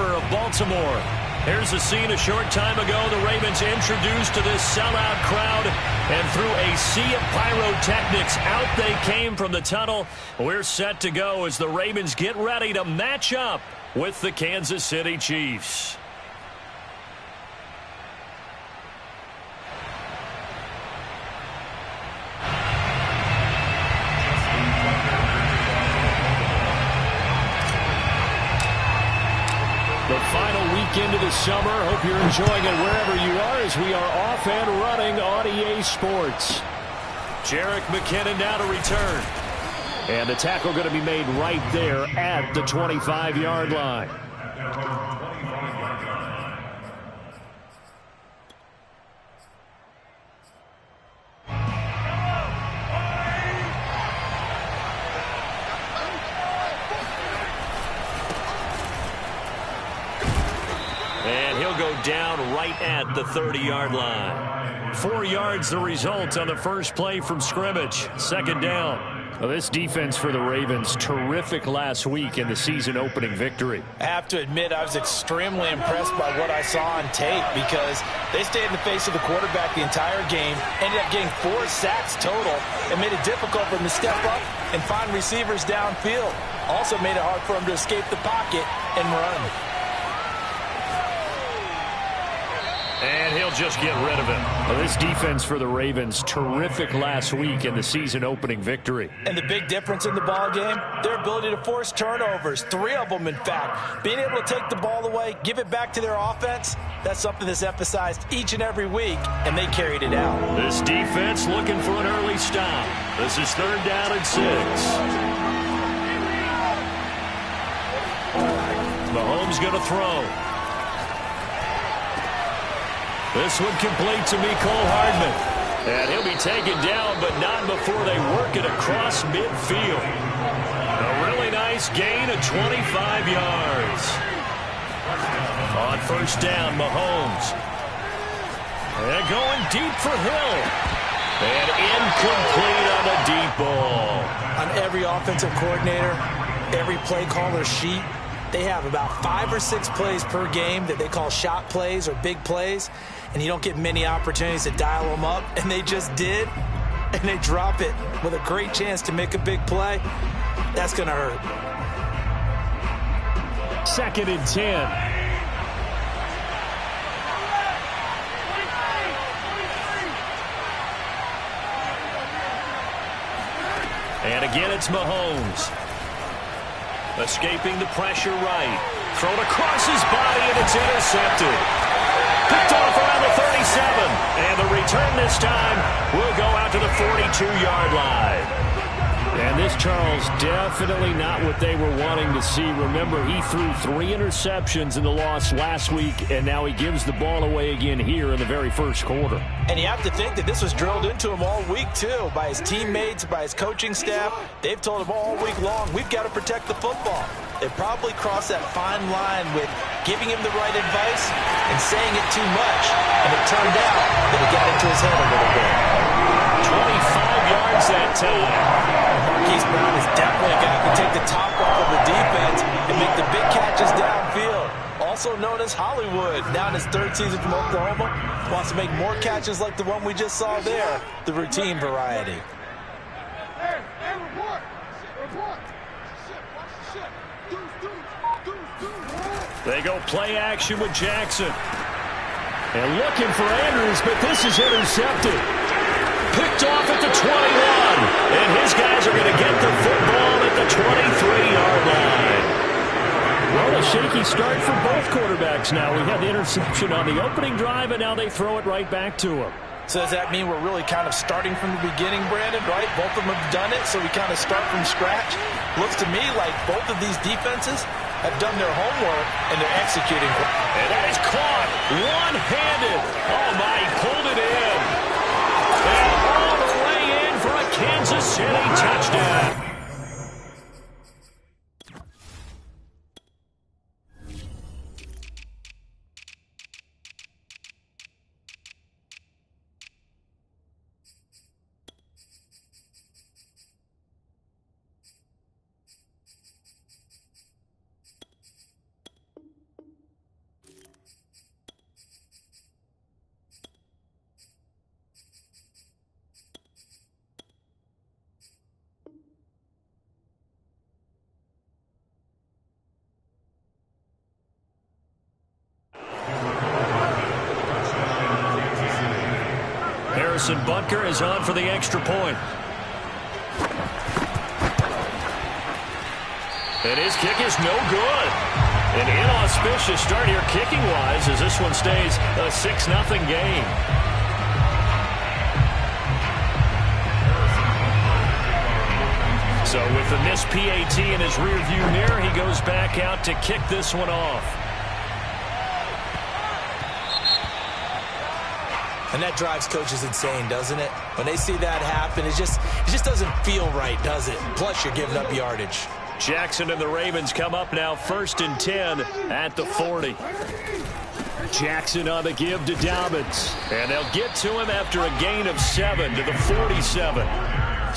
suburb of Baltimore. Here's a scene a short time ago. The Ravens introduced to this sellout crowd, and through a sea of pyrotechnics, out they came from the tunnel. We're set to go as the Ravens get ready to match up with the Kansas City Chiefs. The final weekend of the summer. Hope you're enjoying it wherever you are as we are off and running on EA Sports. Jerick McKinnon now to return. And the tackle going to be made right there at the 25-yard line. And he'll go down right at the 30-yard line. 4 yards the result on the first play from scrimmage. Second down. Well, this defense for the Ravens, terrific last week in the season-opening victory. I have to admit, I was extremely impressed by what I saw on tape because they stayed in the face of the quarterback the entire game, ended up getting 4 sacks total, and made it difficult for him to step up and find receivers downfield. Also made it hard for him to escape the pocket and run. And he'll just get rid of him. Well, this defense for the Ravens, terrific last week in the season-opening victory. And the big difference in the ball game, their ability to force turnovers, 3 of them in fact. Being able to take the ball away, give it back to their offense, that's something that's emphasized each and every week, and they carried it out. This defense looking for an early stop. This is 3rd down and 6. Mahomes going to throw. This one complete to Mecole Hardman. And he'll be taken down, but not before they work it across midfield. A really nice gain of 25 yards. On first down, Mahomes. And going deep for Hill. And incomplete on a deep ball. On every offensive coordinator, every play caller sheet, they have about 5 or 6 plays per game that they call shot plays or big plays, and you don't get many opportunities to dial them up, and they just did, and they drop it with a great chance to make a big play. That's going to hurt. 2nd and 10. And again, it's Mahomes. Escaping the pressure right. Thrown across his body, and it's intercepted. Picked off around the 37. And the return this time will go out to the 42-yard line. And this, Charles, definitely not what they were wanting to see. Remember, he threw 3 interceptions in the loss last week, and now he gives the ball away again here in the very first quarter. And you have to think that this was drilled into him all week, too, by his teammates, by his coaching staff. They've told him all week long, we've got to protect the football. They probably crossed that fine line with giving him the right advice and saying it too much. And it turned out that it got into his head a little bit. 25 yards that time. Marquise Brown is definitely a guy who can take the top off of the defense and make the big catches downfield. Also known as Hollywood, now in his 3rd season from Oklahoma, wants to make more catches like the one we just saw there, the routine variety. They go play action with Jackson. And looking for Andrews, but this is intercepted. Picked off at the 21. And his guys are going to get the football at the 23-yard line. Well, a shaky start for both quarterbacks now. We had the interception on the opening drive, and now they throw it right back to him. So does that mean we're really kind of starting from the beginning, Brandon, right? Both of them have done it, so we kind of start from scratch. Looks to me like both of these defenses have done their homework, and they're executing. And that is caught one-handed. Oh, my, he pulled it in. And all the way in for a Kansas City touchdown. Harrison Butker is on for the extra point. And his kick is no good. An inauspicious start here kicking-wise as this one stays a 6-0 game. So with the missed PAT in his rearview mirror, he goes back out to kick this one off. And that drives coaches insane, doesn't it? When they see that happen, it just doesn't feel right, does it? Plus, you're giving up yardage. Jackson and the Ravens come up now 1st and 10 at the 40. Jackson on the give to Dobbins. And they'll get to him after a gain of 7 to the 47.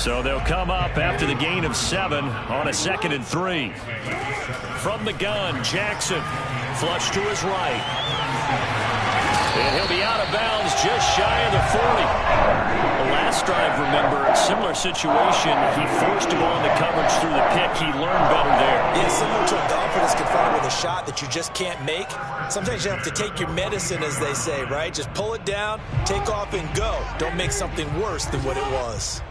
So they'll come up after the gain of 7 on a 2nd and 3. From the gun, Jackson. Flush to his right. And he'll be out of bounds just shy of the 40. The last drive, remember, similar situation. He forced him on the coverage through the pick. He learned better there. Yeah, similar to a golfer that's confronted with a shot that you just can't make. Sometimes you have to take your medicine, as they say, right? Just pull it down, take off, and go. Don't make something worse than what it was.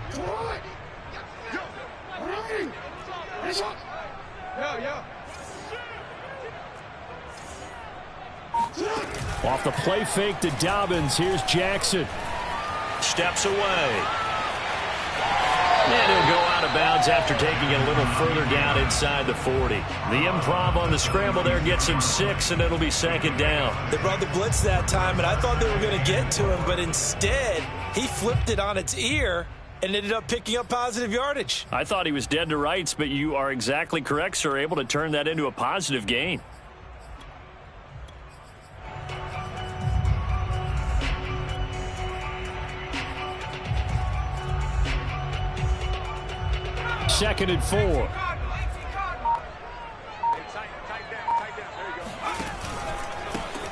Off the play fake to Dobbins. Here's Jackson. Steps away. And he'll go out of bounds after taking it a little further down inside the 40. The improv on the scramble there gets him 6, and it'll be 2nd down. They brought the blitz that time, and I thought they were going to get to him, but instead he flipped it on its ear and ended up picking up positive yardage. I thought he was dead to rights, but you are exactly correct, sir. Able to turn that into a positive gain. Second and 4.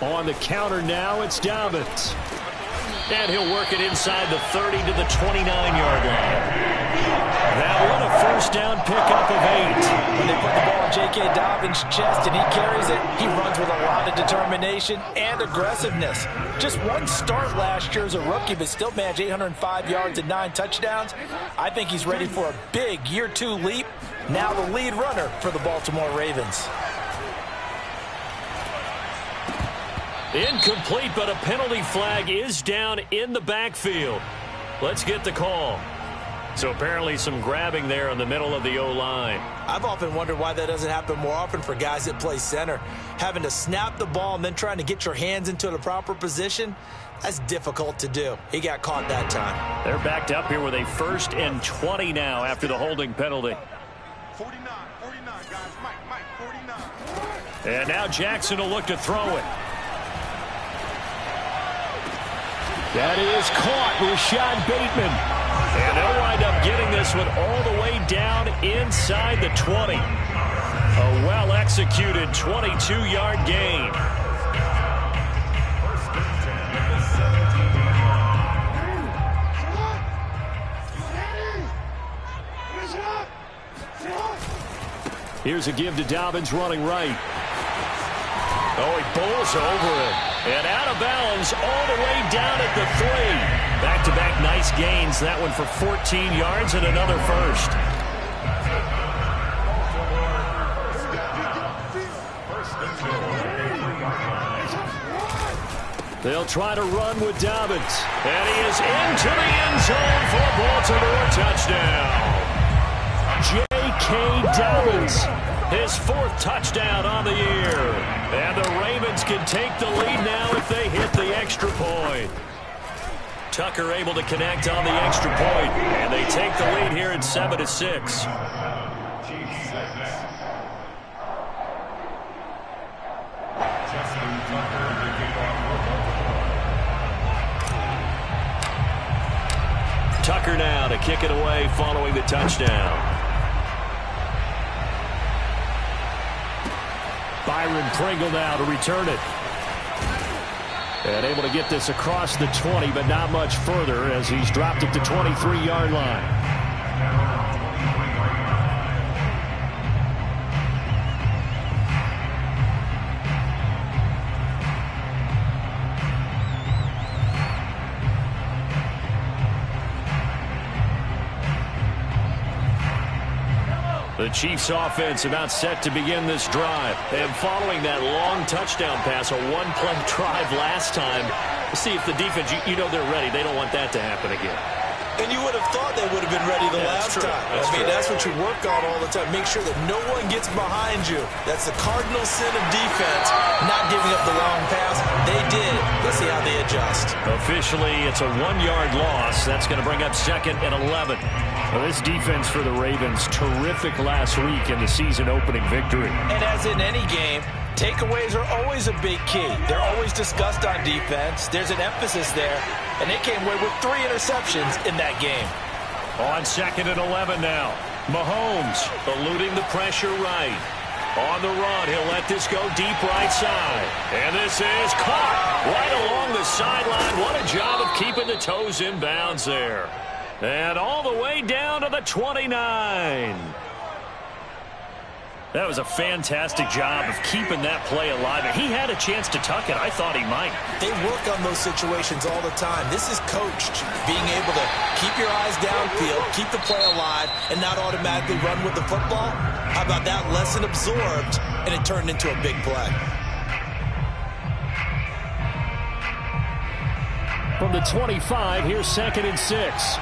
On the counter now, it's Dobbins. And he'll work it inside the 30 to the 29-yard line. That one, a first down pickup of 8. When they put the ball in J.K. Dobbins' chest and he carries it, he runs with a lot of determination and aggressiveness. Just one start last year as a rookie, but still managed 805 yards and 9 touchdowns. I think he's ready for a big year 2 leap. Now the lead runner for the Baltimore Ravens. Incomplete, but a penalty flag is down in the backfield. Let's get the call. So apparently some grabbing there in the middle of the O-line. I've often wondered why that doesn't happen more often for guys that play center. Having to snap the ball and then trying to get your hands into the proper position, that's difficult to do. He got caught that time. They're backed up here with a 1st and 20 now after the holding penalty. 49, guys. Mike, 49. And now Jackson will look to throw it. That is caught. Rashad Bateman. And they'll wind up getting this one all the way down inside the 20. A well-executed 22-yard gain. Here's a give to Dobbins running right. Oh, he bowls over it. And out of bounds all the way down at the 3. Back-to-back nice gains. That one for 14 yards and another first. They'll try to run with Dobbins. And he is into the end zone for a Baltimore touchdown. J.K. Dobbins, his 4th touchdown on the year. And the Ravens can take the lead now if they hit the extra point. Tucker able to connect on the extra point, and they take the lead here at 7-6. Tucker now to kick it away following the touchdown. Byron Pringle now to return it. And able to get this across the 20, but not much further as he's dropped it to 23-yard line. The Chiefs offense about set to begin this drive. And following that long touchdown pass, a one-play drive last time, see if the defense, you know they're ready. They don't want that to happen again. And you would have thought they would have been ready the last time. That's what you work on all the time. Make sure that no one gets behind you. That's the cardinal sin of defense, not giving up the long pass. They did. Let's see how they adjust. Officially, it's a 1-yard loss. That's going to bring up 2nd and 11. Well, this defense for the Ravens, terrific last week in the season-opening victory. And as in any game, takeaways are always a big key. They're always discussed on defense. There's an emphasis there, and they came away with 3 interceptions in that game. On 2nd and 11 now. Mahomes eluding the pressure right. On the run, he'll let this go deep right side. And this is caught right along the sideline. What a job of keeping the toes in bounds there. And all the way down to the 29. That was a fantastic job of keeping that play alive. And he had a chance to tuck it. I thought he might. They work on those situations all the time. This is coached, being able to keep your eyes downfield, keep the play alive, and not automatically run with the football. How about that lesson absorbed, and it turned into a big play? From the 25, here's 2nd and 6.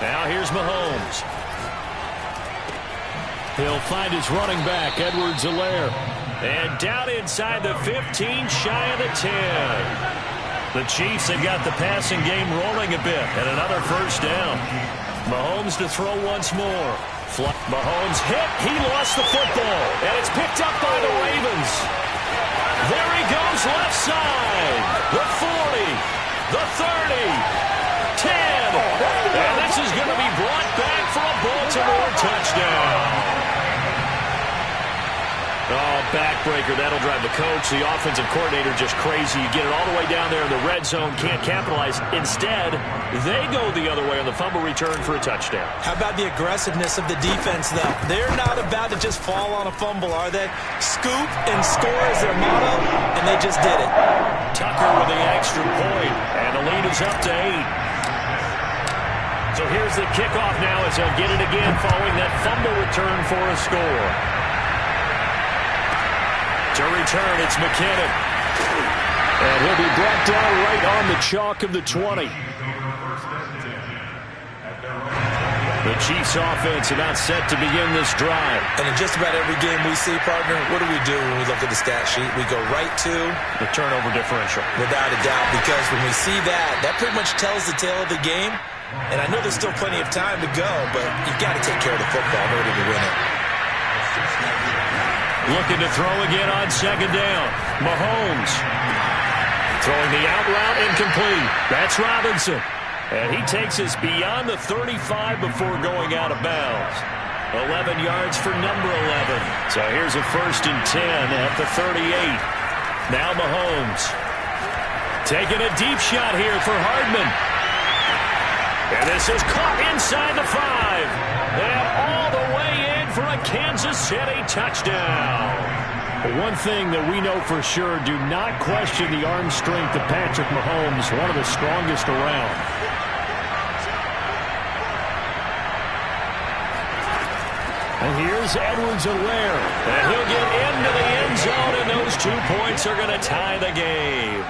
Now here's Mahomes. He'll find his running back, Edwards-Helaire. And down inside the 15, shy of the 10. The Chiefs have got the passing game rolling a bit, and another first down. Mahomes to throw once more. Mahomes hit. He lost the football, and it's picked up by the Ravens. There he goes left side. The 40, the 30, 10. And this is going to be brought back for a Baltimore touchdown. Oh, backbreaker. That'll drive the coach, the offensive coordinator, just crazy. You get it all the way down there in the red zone, can't capitalize. Instead, they go the other way on the fumble return for a touchdown. How about the aggressiveness of the defense, though? They're not about to just fall on a fumble, are they? Scoop and score is their motto, and they just did it. Tucker with the extra point, and the lead is up to 8. So here's the kickoff now as they'll get it again following that fumble return for a score. To return, it's McKinnon. And he'll be brought down right on the chalk of the 20. The Chiefs offense about set to begin this drive. And in just about every game we see, partner, what do we do when we look at the stat sheet? We go right to the turnover differential. Without a doubt, because when we see that, that pretty much tells the tale of the game. And I know there's still plenty of time to go, but you've got to take care of the football in order to win it. Looking to throw again on 2nd down. Mahomes throwing the out route incomplete. That's Robinson. And he takes us beyond the 35 before going out of bounds. 11 yards for number 11. So here's a 1st and 10 at the 38. Now Mahomes taking a deep shot here for Hardman. And this is caught inside the 5. And all the way in for a Kansas City touchdown. One thing that we know for sure, do not question the arm strength of Patrick Mahomes, one of the strongest around. And here's Edwards-Helaire. And he'll get into the end zone, and those 2 points are going to tie the game.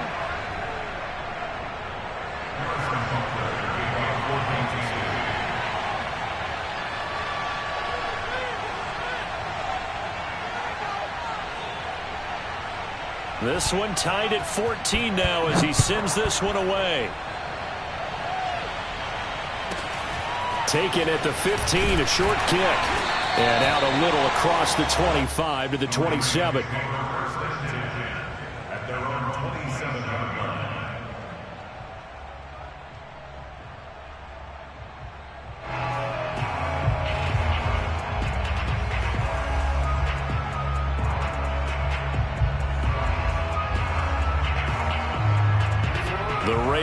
This one tied at 14 now as he sends this one away. Taken at the 15, a short kick. And out a little across the 25 to the 27.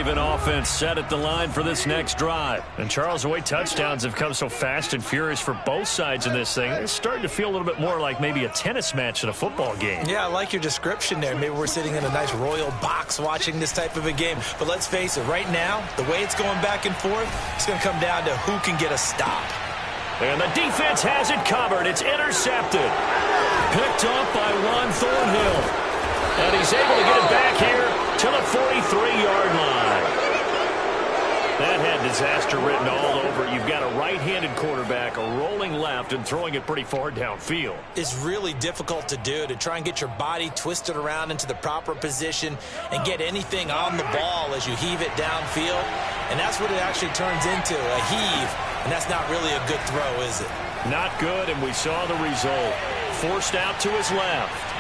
Raven offense set at the line for this next drive. And Charles, the way touchdowns have come so fast and furious for both sides in this thing, it's starting to feel a little bit more like maybe a tennis match in a football game. Yeah, I like your description there. Maybe we're sitting in a nice royal box watching this type of a game. But let's face it, right now, the way it's going back and forth, it's going to come down to who can get a stop. And the defense has it covered. It's intercepted. Picked up by Juan Thornhill. And he's able to get it back here to the 43-yard line. That had disaster written all over it. You've got a right-handed quarterback rolling left and throwing it pretty far downfield. It's really difficult to do, to try and get your body twisted around into the proper position and get anything on the ball as you heave it downfield. And that's what it actually turns into, a heave. And that's not really a good throw, is it? Not good, and we saw the result. Forced out to his left.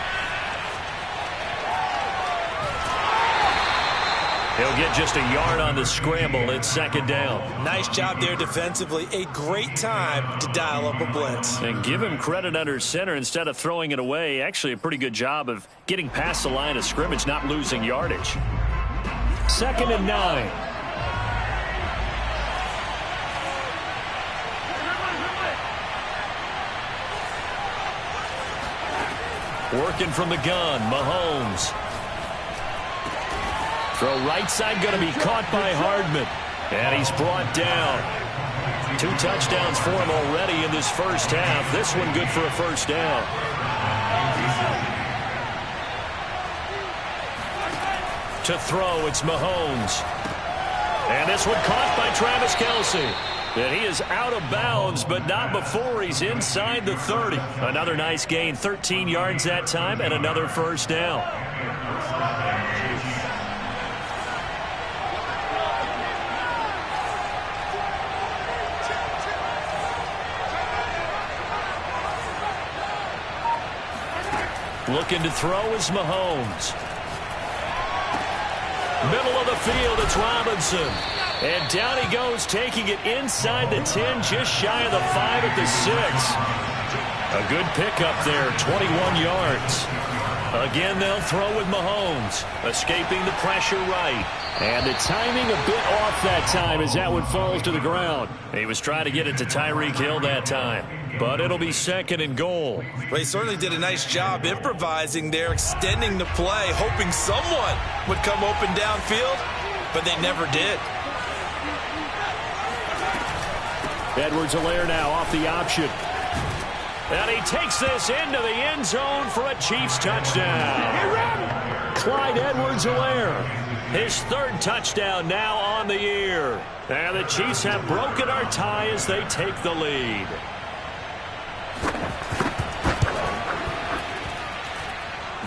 He'll get just a yard on the scramble. It's second down. Nice job there defensively. A great time to dial up a blitz. And give him credit under center instead of throwing it away. Actually, a pretty good job of getting past the line of scrimmage, not losing yardage. 2nd and 9. Working from the gun, Mahomes. Throw right side going to be caught by Hardman. And he's brought down. 2 touchdowns for him already in this first half. This one good for a first down. To throw, it's Mahomes. And this one caught by Travis Kelce. And he is out of bounds, but not before he's inside the 30. Another nice gain, 13 yards that time, and another first down. Looking to throw is Mahomes. Middle of the field, it's Robinson. And down he goes, taking it inside the 10, just shy of the 5 at the 6. A good pickup there, 21 yards. Again, they'll throw with Mahomes, escaping the pressure right. And the timing a bit off that time as that one falls to the ground. He was trying to get it to Tyreek Hill that time. But it'll be 2nd and goal. Well, he certainly did a nice job improvising there, extending the play, hoping someone would come open downfield, but they never did. Edwards-Helaire now off the option. And he takes this into the end zone for a Chiefs touchdown. Clyde Edwards-Helaire. His 3rd touchdown now on the year. And the Chiefs have broken our tie as they take the lead.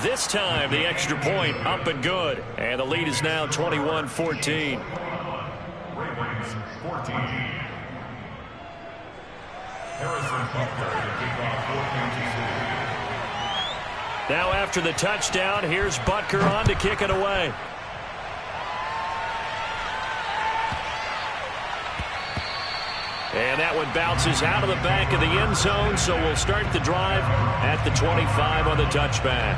This time, the extra point up and good. And the lead is now 21-14. Ravens 14. Harrison Butker to kick off 4-2. Now after the touchdown, here's Butker on to kick it away. And that one bounces out of the back of the end zone, so we'll start the drive at the 25 on the touchback.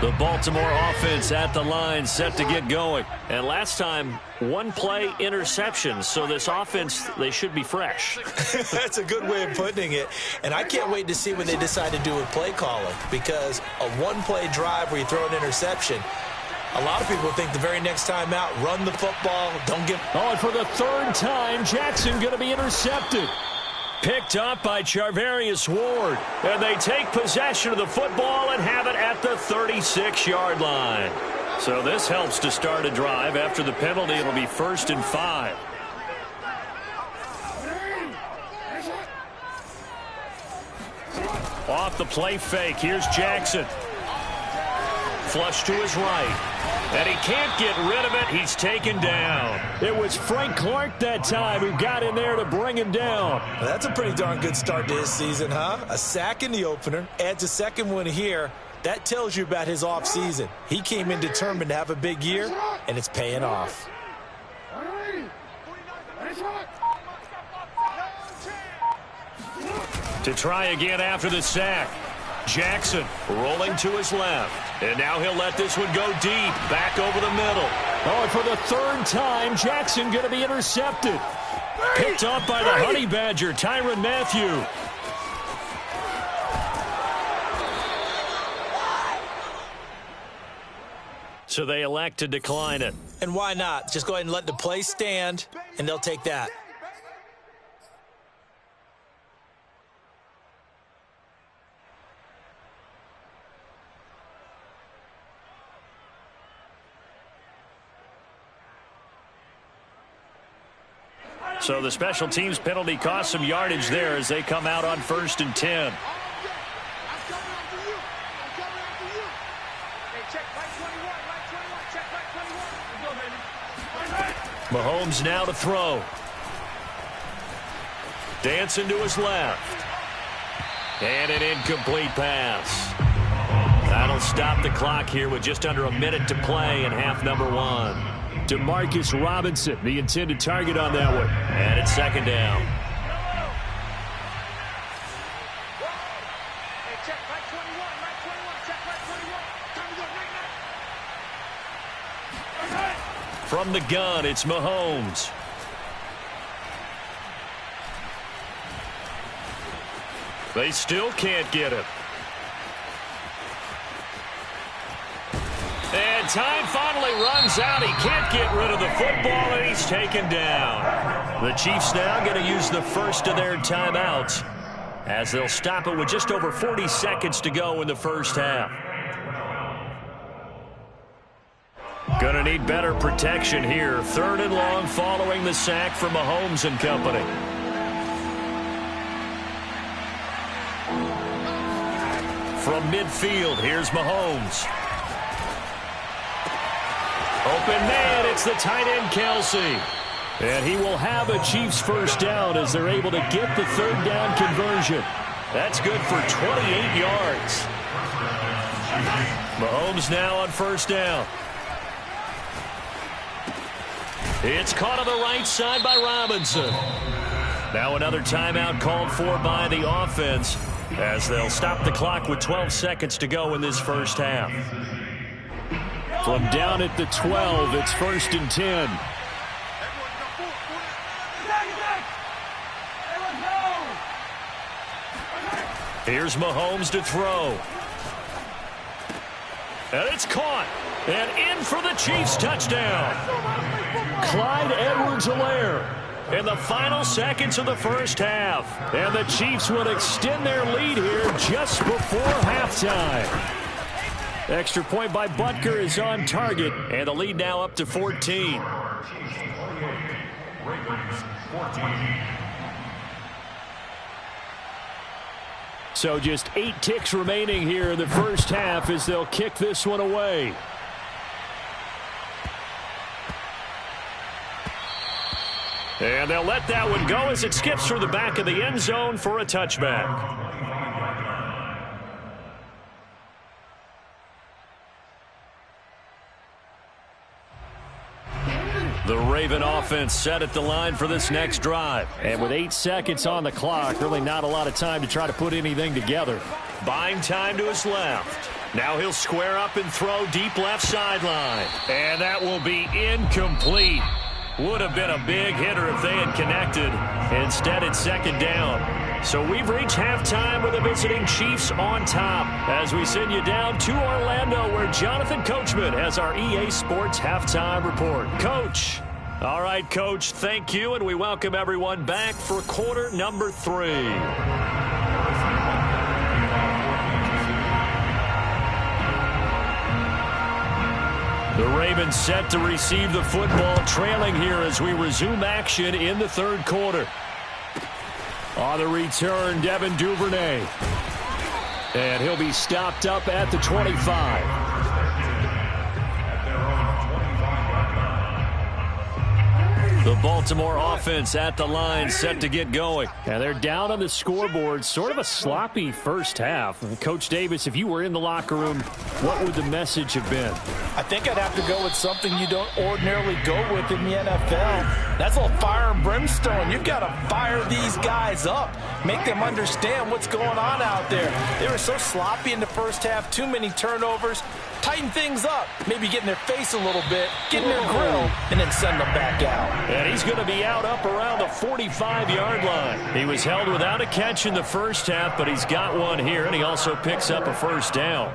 The Baltimore offense at the line, set to get going. And last time, 1 play interception, so this offense, they should be fresh. That's a good way of putting it. And I can't wait to see what they decide to do with play calling, because a 1-play drive where you throw an interception, a lot of people think the very next time out, run the football, don't give... Oh, and for the 3rd time, Jackson going to be intercepted. Picked up by Charvarius Ward. And they take possession of the football and have it at the 36-yard line. So this helps to start a drive. After the penalty, it'll be 1st and 5. Off the play fake, here's Jackson. Flush to his right. And he can't get rid of it. He's taken down. It was Frank Clark that time who got in there to bring him down. Well, that's a pretty darn good start to his season, huh? A sack in the opener, adds a 2nd one here. That tells you about his offseason. He came in determined to have a big year, and it's paying off. To try again after the sack. Jackson rolling to his left. And now he'll let this one go deep. Back over the middle. Oh, and for the third time, Jackson going to be intercepted. Picked up by the Honey Badger, Tyrann Mathieu. So they elect to decline it. And why not? Just go ahead and let the play stand, and they'll take that. So the special teams penalty cost some yardage there as they come out on 1st and 10. Mahomes now to throw. Dancing to his left. And an incomplete pass. That'll stop the clock here with just under a minute to play in half number 1. Demarcus Robinson, the intended target on that one. And it's 2nd down. From the gun, it's Mahomes. They still can't get him. And time finally runs out. He can't get rid of the football, and he's taken down. The Chiefs now going to use the first of their timeouts as they'll stop it with just over 40 seconds to go in the first half. Going to need better protection here. 3rd and long following the sack from Mahomes and company. From midfield, here's Mahomes. Open man, it's the tight end, Kelce. And he will have a Chiefs first down as they're able to get the 3rd down conversion. That's good for 28 yards. Mahomes now on 1st down. It's caught on the right side by Robinson. Now another timeout called for by the offense as they'll stop the clock with 12 seconds to go in this first half. From down at the 12, it's 1st and 10. Here's Mahomes to throw. And it's caught. And in for the Chiefs touchdown. Clyde Edwards-Helaire in the final seconds of the first half. And the Chiefs will extend their lead here just before halftime. Extra point by Butker is on target. And the lead now up to 14. So just 8 ticks remaining here in the first half as they'll kick this one away. And they'll let that one go as it skips through the back of the end zone for a touchback. The Raven offense set at the line for this next drive. And with 8 seconds on the clock, really not a lot of time to try to put anything together. Buying time to his left. Now he'll square up and throw deep left sideline. And that will be incomplete. Would have been a big hitter if they had connected. Instead, it's 2nd down. So we've reached halftime with the visiting Chiefs on top as we send you down to Orlando where Jonathan Coachman has our EA Sports Halftime Report. Coach. All right, Coach, thank you, and we welcome everyone back for quarter number 3. The Ravens set to receive the football, trailing here as we resume action in the 3rd quarter. On the return, Devin Duvernay. And he'll be stopped up at the 25. The Baltimore offense at the line, set to get going. And they're down on the scoreboard. Sort of a sloppy first half. Coach Davis, if you were in the locker room, what would the message have been? I think I'd have to go with something you don't ordinarily go with in the NFL. That's a little fire and brimstone. You've got to fire these guys up. Make them understand what's going on out there. They were so sloppy in the first half. Too many turnovers. Tighten things up. Maybe get in their face a little bit. Get in their grill. And then send them back out. And he's going to be out up around the 45-yard line. He was held without a catch in the first half, but he's got one here, and he also picks up a first down.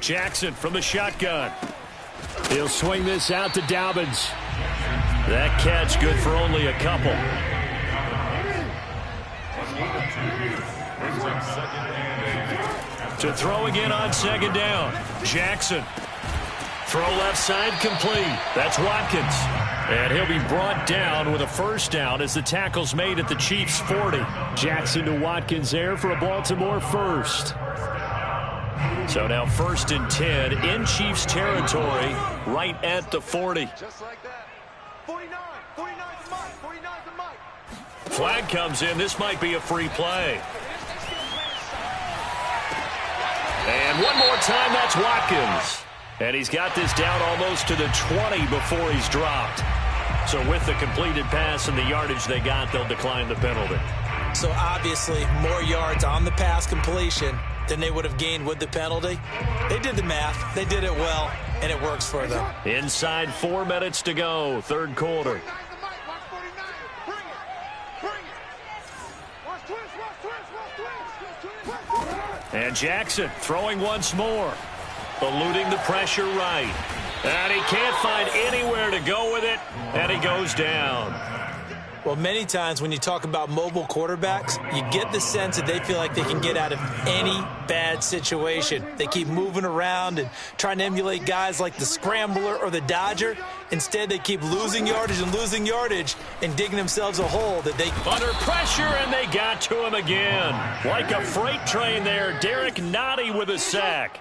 Jackson from the shotgun. He'll swing this out to Dobbins. That catch good for only a couple. To throw again on second down. Jackson. Throw left side complete. That's Watkins. And he'll be brought down with a first down as the tackle's made at the Chiefs' 40. Jackson to Watkins there for a Baltimore first. So now 1st and 10 in Chiefs territory right at the 40. Just like that. 49. 49's the mark. 49's the mark. Flag comes in. This might be a free play. And one more time, that's Watkins. And he's got this down almost to the 20 before he's dropped. So with the completed pass and the yardage they got, they'll decline the penalty. So obviously more yards on the pass completion than they would have gained with the penalty. They did the math. They did it well, and it works for them. Inside 4 minutes to go, third quarter. And Jackson throwing once more. Eluding the pressure right. And he can't find anywhere to go with it, and he goes down. Well, many times when you talk about mobile quarterbacks, you get the sense that they feel like they can get out of any bad situation. They keep moving around and trying to emulate guys like the Scrambler or the Dodger. Instead, they keep losing yardage and digging themselves a hole that they... Under pressure, and they got to him again. Like a freight train there, Derek Nottie with a sack.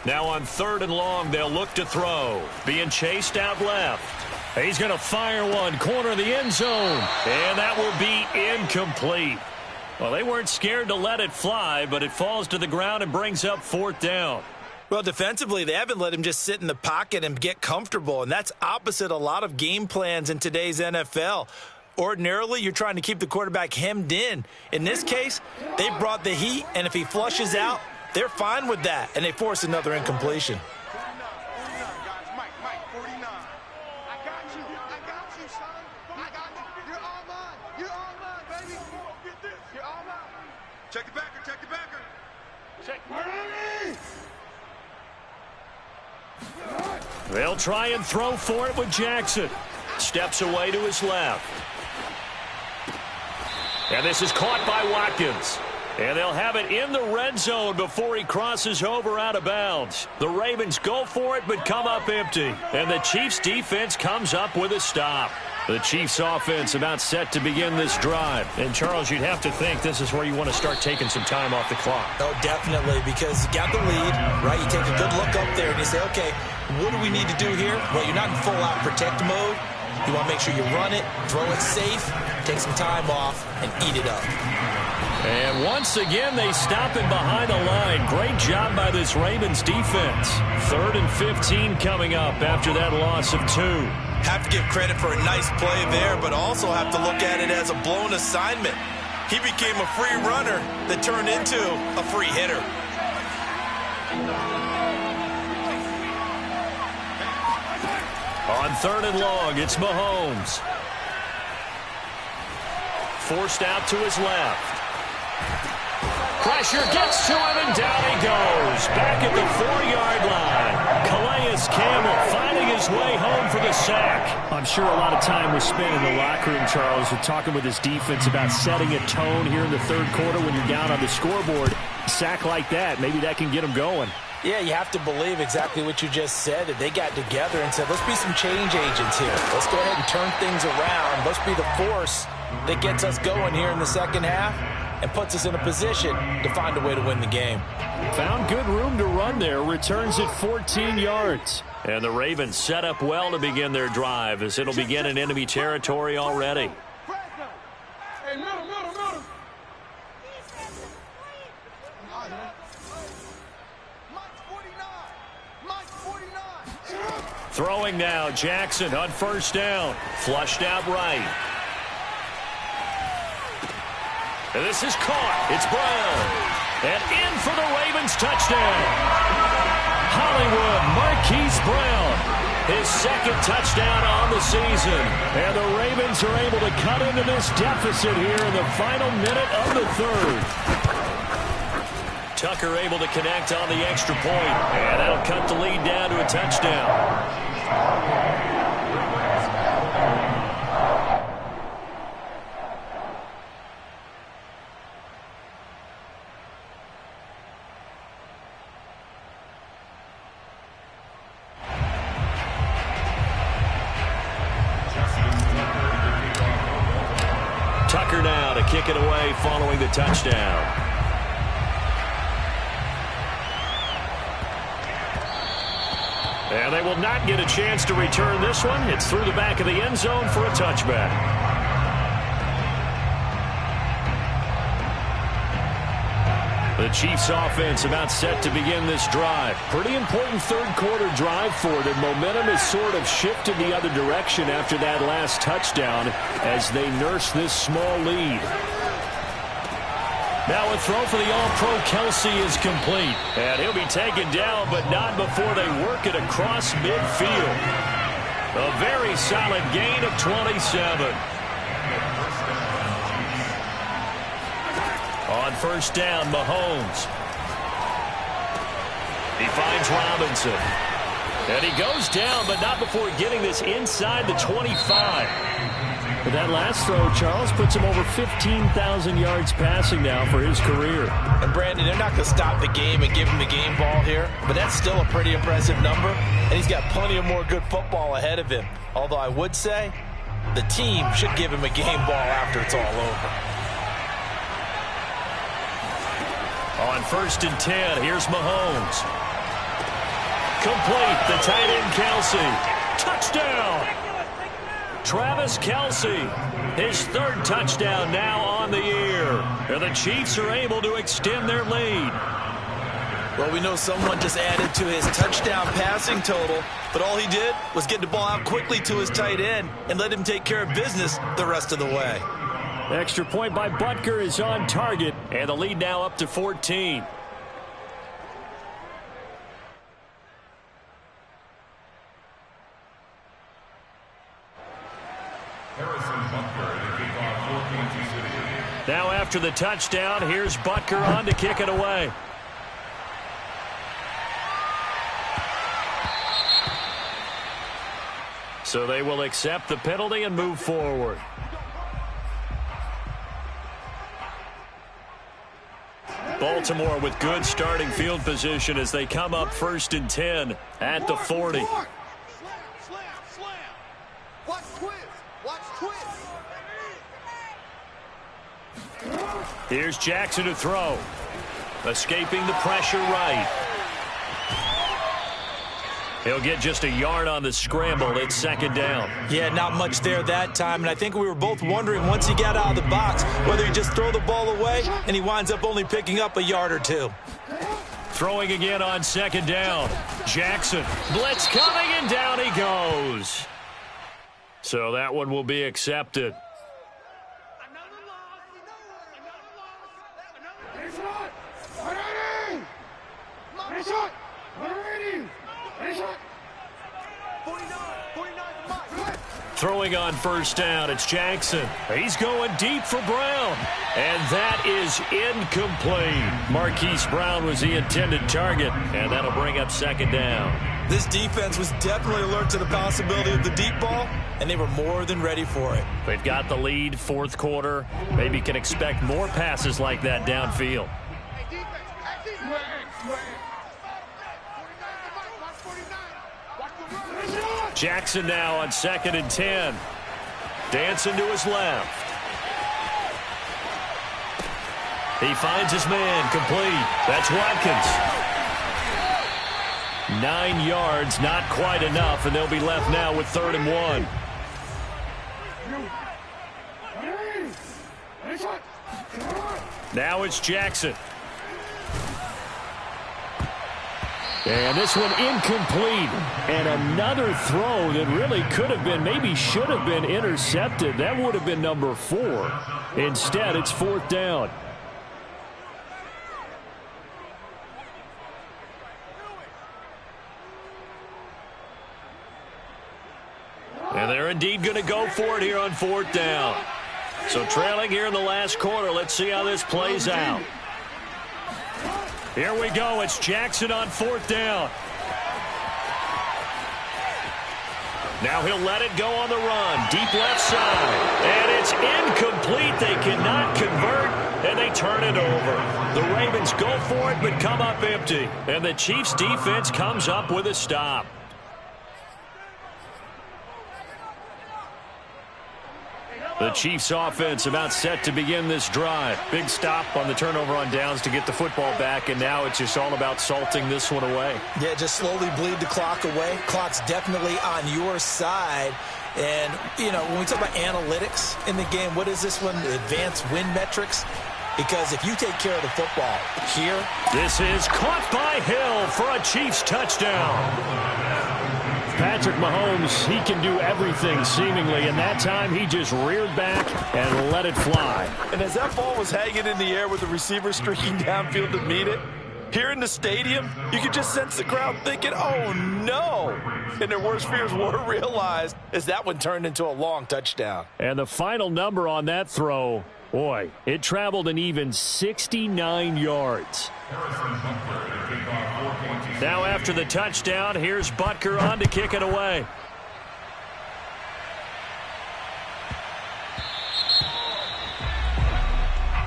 Now on 3rd and long, they'll look to throw. Being chased out left. He's going to fire one, corner of the end zone. And that will be incomplete. Well, they weren't scared to let it fly, but it falls to the ground and brings up 4th down. Well, defensively, they haven't let him just sit in the pocket and get comfortable, and that's opposite a lot of game plans in today's NFL. Ordinarily, you're trying to keep the quarterback hemmed in. In this case, they brought the heat, and if he flushes out, they're fine with that, and they force another incompletion. Check the backer, check the backer. Check. They'll try and throw for it with Jackson. Steps away to his left. And this is caught by Watkins. And they'll have it in the red zone before he crosses over out of bounds. The Ravens go for it but come up empty. And the Chiefs defense comes up with a stop. The Chiefs offense about set to begin this drive. And Charles, you'd have to think this is where you want to start taking some time off the clock. Oh, definitely, because you got the lead, right? You take a good look up there and you say, okay, what do we need to do here? Well, you're not in full-out protect mode. You want to make sure you run it, throw it safe, take some time off, and eat it up. And once again, they stop him behind the line. Great job by this Ravens defense. 3rd and 15 coming up after that loss of 2. Have to give credit for a nice play there, but also have to look at it as a blown assignment. He became a free runner that turned into a free hitter. On 3rd and long, it's Mahomes. Forced out to his left. Pressure gets to him, and down he goes. Back at the 4-yard line. Calais Campbell finding his way home for the sack. I'm sure a lot of time was spent in the locker room, Charles, with talking with his defense about setting a tone here in the 3rd quarter when you're down on the scoreboard. A sack like that, maybe that can get him going. Yeah, you have to believe exactly what you just said, that they got together and said, let's be some change agents here. Let's go ahead and turn things around. Let's be the force that gets us going here in the second half. and puts us in a position to find a way to win the game. Found good room to run there. Returns at 14 yards. And the Ravens set up well to begin their drive as it'll begin in enemy territory already. Hey, middle. Mike 49. Throwing now, Jackson on first down. Flushed out right. And this is caught. It's Brown. And in for the Ravens touchdown. Hollywood Marquise Brown, his second touchdown on the season. And the Ravens are able to cut into this deficit here in the final minute of the third. Tucker able to connect on the extra point. And that'll cut the lead down to a touchdown. Tucker now to kick it away following the touchdown. And they will not get a chance to return this one. It's through the back of the end zone for a touchback. The Chiefs offense about set to begin this drive. Pretty important third quarter drive for them. Momentum has sort of shifted the other direction after that last touchdown as they nurse this small lead. Now a throw for the All-Pro Kelsey is complete. And he'll be taken down, but not before they work it across midfield. A very solid gain of 27. On first down, Mahomes. He finds Robinson. And he goes down, but not before getting this inside the 25. But that last throw, Charles, puts him over 15,000 yards passing now for his career. And Brandon, they're not going to stop the game and give him the game ball here, but that's still a pretty impressive number, and he's got plenty of more good football ahead of him. Although I would say the team should give him a game ball after it's all over. On first and 10, here's Mahomes. Complete, the tight end Kelsey. Touchdown! Travis Kelsey, his third touchdown now on the year. And the Chiefs are able to extend their lead. Well, we know someone just added to his touchdown passing total, but all he did was get the ball out quickly to his tight end and let him take care of business the rest of the way. Extra point by Butker is on target. And the lead now up to 14. Harrison Butker to kick off for Kansas City. Now after the touchdown, here's Butker on to kick it away. So they will accept the penalty and move forward. Baltimore with good starting field position as they come up first and 10 at the 40. Slam. Watch twist. Here's Jackson to throw. Escaping the pressure right. He'll get just a yard on the scramble. It's second down. Yeah, not much there that time, and I think we were both wondering once he got out of the box whether he just throw the ball away and he winds up only picking up a yard or two. Throwing again on second down. Jackson, blitz coming, and down he goes. So that one will be accepted. Throwing on first down, it's Jackson. He's going deep for Brown. And that is incomplete. Marquise Brown was the intended target, and that'll bring up second down. This defense was definitely alert to the possibility of the deep ball, and they were more than ready for it. They've got the lead, fourth quarter. Maybe can expect more passes like that downfield. Jackson now on second and 10. Dancing to his left. He finds his man, complete. That's Watkins. 9 yards, not quite enough, and they'll be left now with 3rd and 1. Now it's Jackson. And this one incomplete. And another throw that really could have been, maybe should have been intercepted. That would have been number 4. Instead, it's 4th down. And they're indeed going to go for it here on 4th down. So trailing here in the last quarter. Let's see how this plays out. Here we go. It's Jackson on 4th down. Now he'll let it go on the run. Deep left side. And it's incomplete. They cannot convert, and they turn it over. The Ravens go for it, but come up empty. And the Chiefs defense comes up with a stop. The Chiefs offense about set to begin this drive. Big stop on the turnover on downs to get the football back, and now it's just all about salting this one away. Yeah, just slowly bleed the clock away. Clock's definitely on your side. And, you know, when we talk about analytics in the game, what is this one? Advanced win metrics? Because if you take care of the football here. This is caught by Hill for a Chiefs touchdown. Patrick Mahomes, he can do everything seemingly, and that time he just reared back and let it fly. And as that ball was hanging in the air with the receiver streaking downfield to meet it, here in the stadium, you could just sense the crowd thinking, oh no! And their worst fears were realized as that one turned into a long touchdown. And the final number on that throw, boy, it traveled an even 69 yards. Now after the touchdown, here's Butker on to kick it away.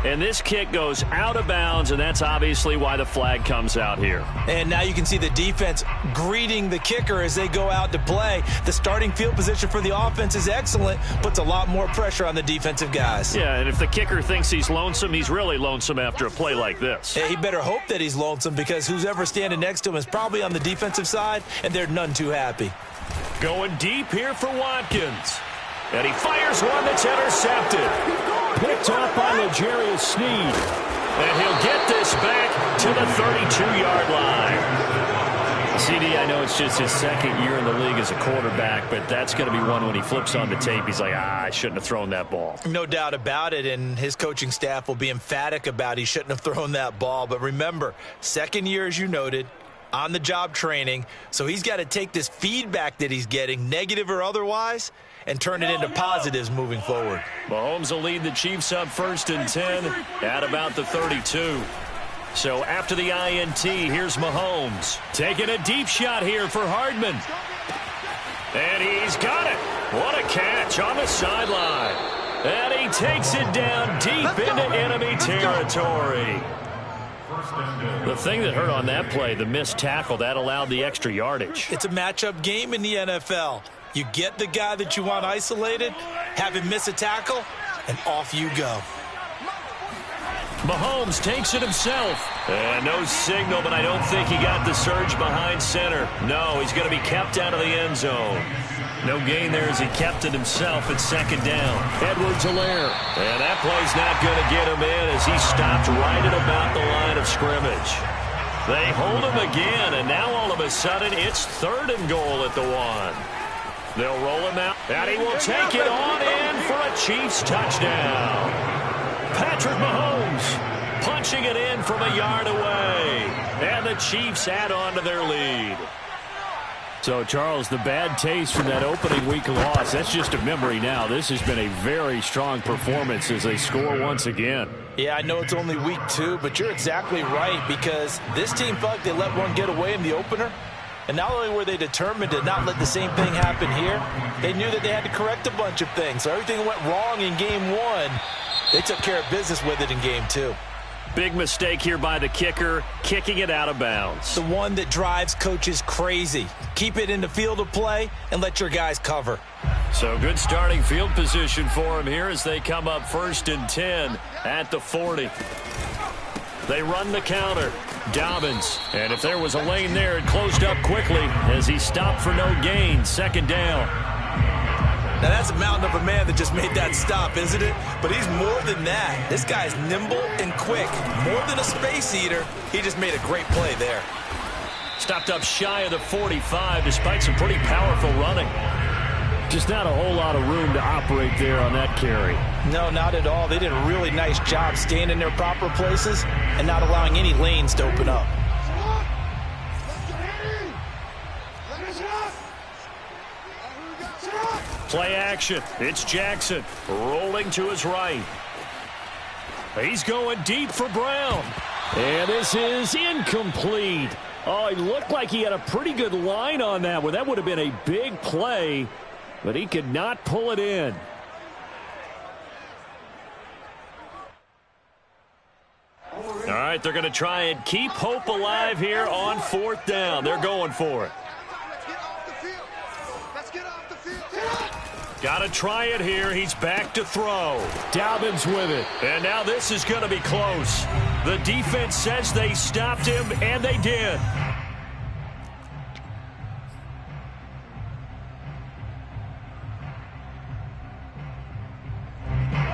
And this kick goes out of bounds, and that's obviously why the flag comes out here. And now you can see the defense greeting the kicker as they go out to play. The starting field position for the offense is excellent, puts a lot more pressure on the defensive guys. Yeah, and if the kicker thinks he's lonesome, he's really lonesome after a play like this. Yeah, he better hope that he's lonesome, because who's ever standing next to him is probably on the defensive side, and they're none too happy. Going deep here for Watkins. And he fires one that's intercepted. Picked up by L'Jarius Sneed. And he'll get this back to the 32-yard line. CD, I know it's just his 2nd year in the league as a quarterback, but that's going to be one when he flips on the tape. He's like, I shouldn't have thrown that ball. No doubt about it, and his coaching staff will be emphatic about he shouldn't have thrown that ball. But remember, 2nd year, as you noted, on-the-job training, so he's got to take this feedback that he's getting, negative or otherwise, and turn it into positives moving forward. Mahomes will lead the Chiefs up 1st and 10 at about the 32. So after the INT, here's Mahomes. Taking a deep shot here for Hardman. And he's got it. What a catch on the sideline. And he takes it down deep into enemy territory. The thing that hurt on that play, the missed tackle, that allowed the extra yardage. It's a matchup game in the NFL. You get the guy that you want isolated, have him miss a tackle, and off you go. Mahomes takes it himself. And no signal, but I don't think he got the surge behind center. No, he's going to be kept out of the end zone. No gain there as he kept it himself at 2nd down. Edwards-Helaire. And that play's not going to get him in as he stopped right at about the line of scrimmage. They hold him again, and now all of a sudden it's 3rd and goal at the 1. They'll roll him out, and he will take it on in for a Chiefs touchdown. Patrick Mahomes punching it in from a yard away, and the Chiefs add on to their lead. So, Charles, the bad taste from that opening week loss, that's just a memory now. This has been a very strong performance as they score once again. Yeah, I know it's only week 2, but you're exactly right, because this team felt like they let one get away in the opener. And not only were they determined to not let the same thing happen here, they knew that they had to correct a bunch of things. So everything went wrong in game 1. They took care of business with it in game 2. Big mistake here by the kicker, kicking it out of bounds. The one that drives coaches crazy. Keep it in the field of play and let your guys cover. So good starting field position for him here as they come up 1st and 10 at the 40. They run the counter. Dobbins. And if there was a lane there, it closed up quickly as he stopped for no gain. Second down. Now, that's a mountain of a man that just made that stop, isn't it? But he's more than that. This guy's nimble and quick. More than a space eater. He just made a great play there. Stopped up shy of the 45 despite some pretty powerful running. Just not a whole lot of room to operate there on that carry. No, not at all. They did a really nice job staying in their proper places and not allowing any lanes to open up. Play action. It's Jackson rolling to his right. He's going deep for Brown. And this is incomplete. Oh, it looked like he had a pretty good line on that one. That would have been a big play, but he could not pull it in. All right, they're going to try and keep hope alive here on 4th down. They're going for it. Got to try it here. He's back to throw. Dobbins with it. And now this is going to be close. The defense says they stopped him, and they did.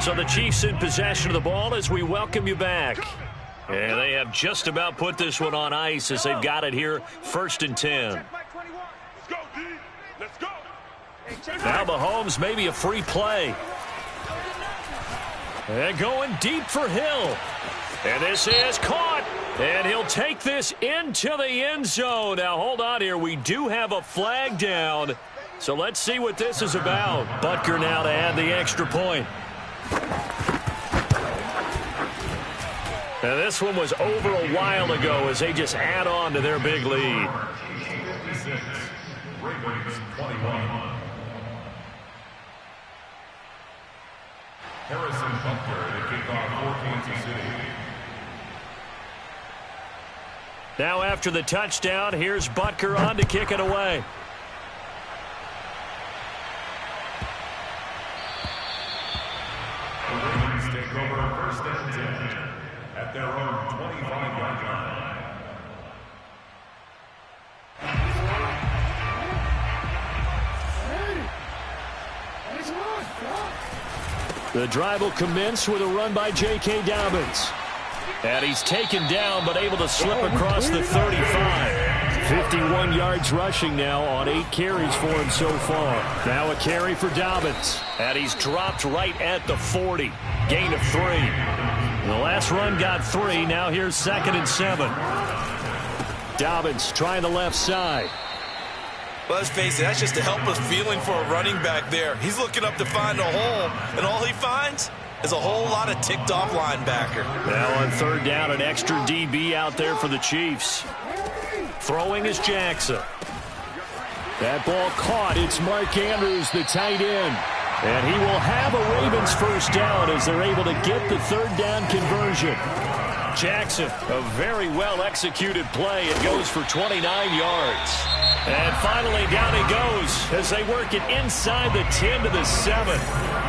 So the Chiefs in possession of the ball as we welcome you back. And they have just about put this one on ice as they've got it here, 1st and 10. Now Mahomes maybe a free play. And going deep for Hill. And this is caught. And he'll take this into the end zone. Now hold on here. We do have a flag down. So let's see what this is about. Butker now to add the extra point. Now this one was over a while ago as they just add on to their big lead. Harrison Butker to kick off for Kansas City. Now after the touchdown, here's Butker on to kick it away. The Ravens take over 1st and 10 at their own 25-yard line. The drive will commence with a run by J.K. Dobbins. And he's taken down but able to slip across the 35. 51 yards rushing now on 8 carries for him so far. Now a carry for Dobbins. And he's dropped right at the 40. Gain of 3. The last run got 3. Now here's 2nd and 7. Dobbins trying the left side. Well, let's face it, that's just a helpless feeling for a running back there. He's looking up to find a hole, and all he finds is a whole lot of ticked-off linebacker. Now on 3rd down, an extra DB out there for the Chiefs. Throwing is Jackson. That ball caught. It's Mark Andrews, the tight end. And he will have a Ravens 1st down as they're able to get the 3rd down conversion. Jackson, a very well-executed play. It goes for 29 yards. And finally, down he goes as they work it inside the 10 to the 7.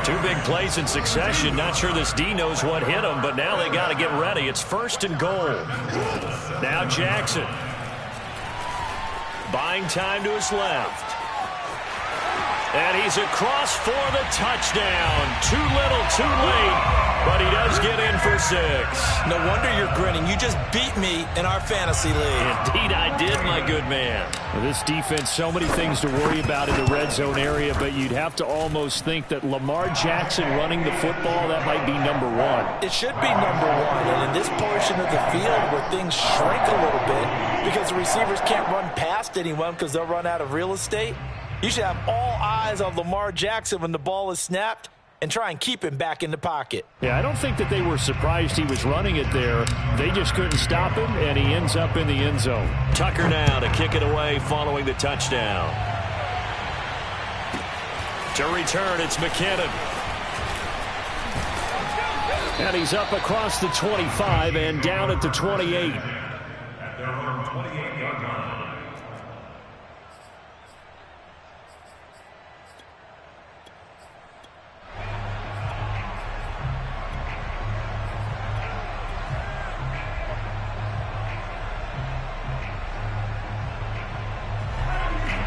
2 big plays in succession. Not sure this D knows what hit him, but now they got to get ready. It's 1st and goal. Now Jackson. Buying time to his left. And he's across for the touchdown. Too little, too late. But he does get in for 6. No wonder you're grinning. You just beat me in our fantasy league. Indeed I did, my good man. Well, this defense, so many things to worry about in the red zone area, but you'd have to almost think that Lamar Jackson running the football, that might be number 1. It should be number 1. And in this portion of the field where things shrink a little bit because the receivers can't run past anyone because they'll run out of real estate, you should have all eyes on Lamar Jackson when the ball is snapped and try and keep him back in the pocket. Yeah, I don't think that they were surprised he was running it there. They just couldn't stop him, and he ends up in the end zone. Tucker now to kick it away following the touchdown. To return, it's McKinnon. And he's up across the 25 and down at the 28. At their own 28-yard line.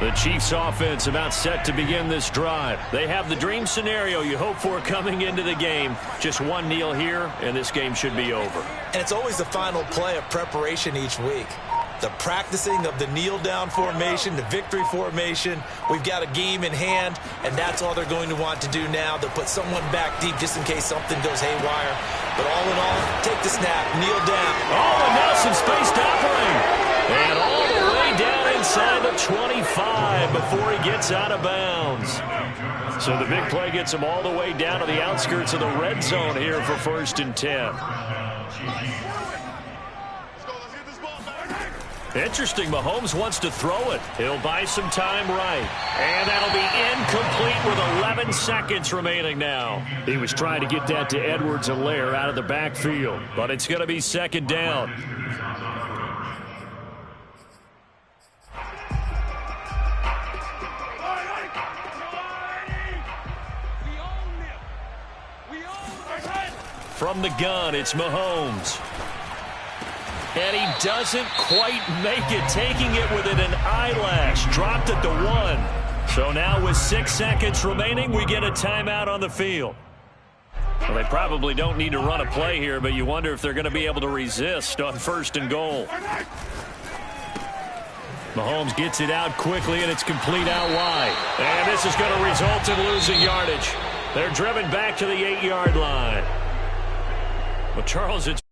The Chiefs offense about set to begin this drive. They have the dream scenario you hope for coming into the game. Just one kneel here, and this game should be over. And it's always the final play of preparation each week. The practicing of the kneel-down formation, the victory formation. We've got a game in hand, and that's all they're going to want to do now. They'll put someone back deep just in case something goes haywire. But all in all, take the snap, kneel down. Oh, and now some space to operate. And all the way down inside the 25 before he gets out of bounds. So the big play gets him all the way down to the outskirts of the red zone here for 1st and 10. Interesting, Mahomes wants to throw it. He'll buy some time right. And that'll be incomplete with 11 seconds remaining now. He was trying to get that to Edwards-Helaire out of the backfield. But it's going to be 2nd down. From the gun, it's Mahomes. And he doesn't quite make it, taking it within an eyelash. Dropped it to 1. So now with 6 seconds remaining, we get a timeout on the field. Well, they probably don't need to run a play here, but you wonder if they're going to be able to resist on 1st and goal. Mahomes gets it out quickly, and it's complete out wide. And this is going to result in losing yardage. They're driven back to the 8-yard line. Well, Charles, it's